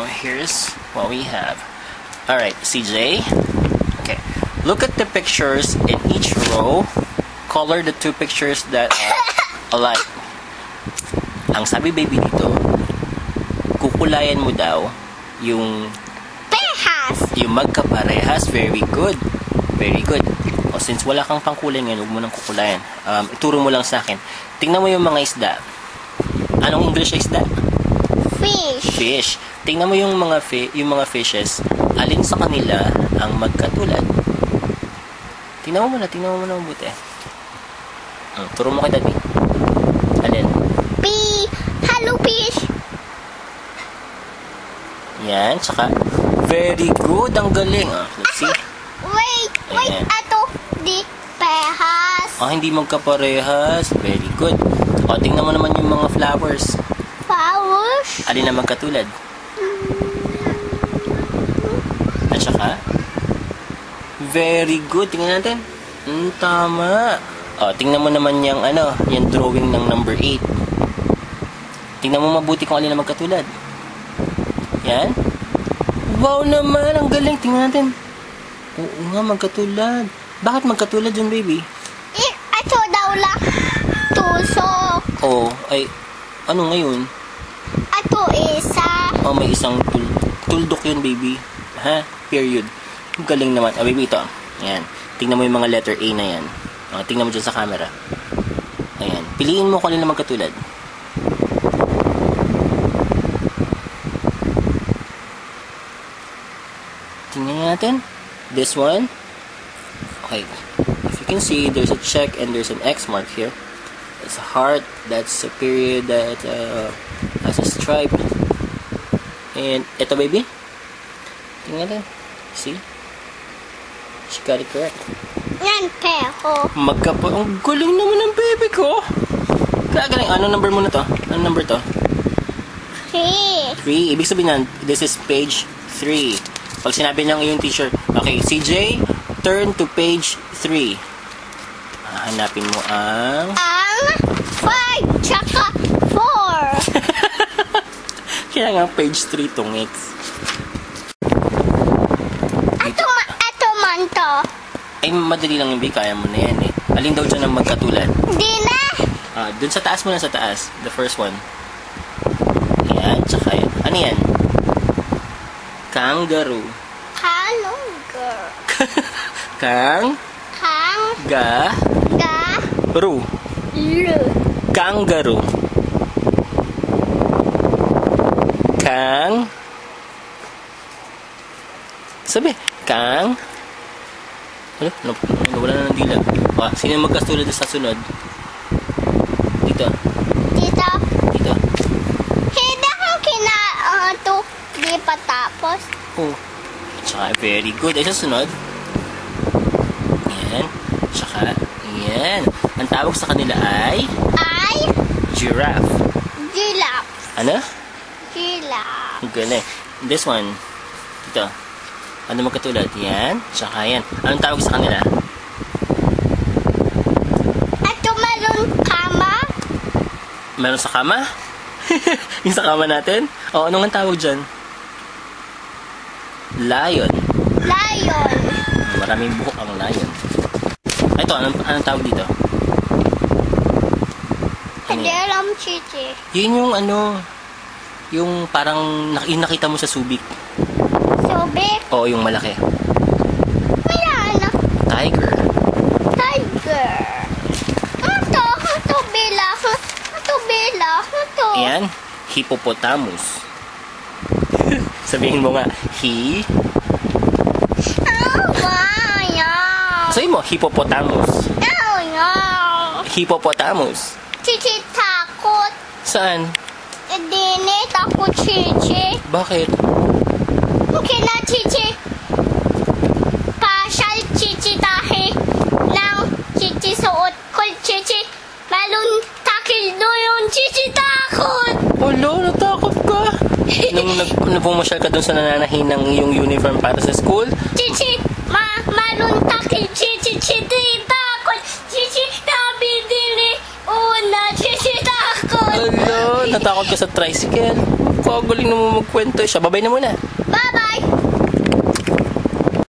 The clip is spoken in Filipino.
here's what we have. Alright, CJ. Okay. Look at the pictures in each row. Color the two pictures that are alike. Ang sabi baby dito, kukulayan mo daw yung Parehas. yung magkaparehas. Very good. Very good. O, since wala kang pangkulay ngayon, huwag mo nang kukulayan. Ituro mo lang sa akin. Tingnan mo yung mga isda. Anong English na isda? Fish. Fish. Tingnan mo yung mga fishes. Alin sa kanila ang magkatulad? Tingnan mo muna mabuti. Turo mo kay Daddy. Alin? Hello fish. Yan, tsaka very good, ang galing. Let's see. Wait, Ayan. ato di parehas. Hindi magkaparehas. Very good. O, tingnan mo naman yung mga flowers. Flowers. Alin na magkatulad? At saka, very good. Tingnan natin. Tama. O, tingnan mo naman yung yung drawing ng number 8. Tingnan mo mabuti kung alin na magkatulad. Yan. Wow naman, ang galing. Tingnan natin. Oo nga, magkatulad. Bakit magkatulad yun, baby? Ato daw lang tusok. Ay, ano ngayon? Ato isa. May isang tuldok yun, baby. Ha? Period. Ang galing naman. Baby, ito. Ayan. Tingnan mo yung mga letter A na yan. Tingnan mo dyan sa camera. Ayan. Piliin mo kung alin na magkatulad. Tingnan natin. This one. Okay. If you can see, there's a check and there's an X mark here. That's a heart. That's a period that has a stripe. And ito, baby. Tingnan natin. See? She got it correct. Yan, peho. Ang galing naman ng baby ko. Kaya galing. Anong number mo na to? Anong number to? 3. 3. Ibig sabihin yan, this is page 3. Pag sinabi ng iyong teacher, okay, CJ, turn to page 3. Hanapin mo ang 5 tsaka 4. Kaya nga page 3 tong X. Ato man to. Ay, madali lang yung B. Kaya mo na yan eh. Alin daw dyan ang magkatulad? Di na. Dun sa taas mo na, sa taas. The first one. Yan, tsaka yan. Ano yan? Kangaroo. Kangaroo. Kangaroo. Kangaroo. Sabi, wala na ng dila. Sino yung magkatulad sa sunod? Dito. Hindi akong ito. Di pa tapos. Tsaka very good. Ay, sa sunod. Yan. Tsaka, yan. Ang tawag sa kanila ay giraffe. Ano? Giraffe. Ang galing. This one. Dito. Ano magkatulad? Yan. Tsaka yan. Anong tawag sa kanila? Ato meron kama. Meron sa kama? Yung sa kama natin? Anong ang tawag dyan? Lion. Maraming buhok ang lion. Ito, anong tawag dito? Hindi alam, Chichi. Yun yung yung parang nakita mo sa Subic. Subic? Oo, yung malaki. Ayan. Tiger. Ito bila. Ayan, hippopotamus. Sabihin mo nga, sabihin mo, hippopotamus. Hippopotamus. Chichi takot. Saan? Dini takot, Chichi. Bakit? Kina Chichi. Pasyal, Chichi tahi. Nang Chichi suot ko, Chichi. Malun takil doon, Chichi takot. Natakot ka. Nung pumasyal ka dun sa nananahin ng iyong uniform para sa school? Chichi, malun takil, Chichi takot. Chichi, nabidili. Una, Chichi takot. Natakot ka sa tricycle. kagaling naman magkwento siya. Babay na muna. Bye-bye!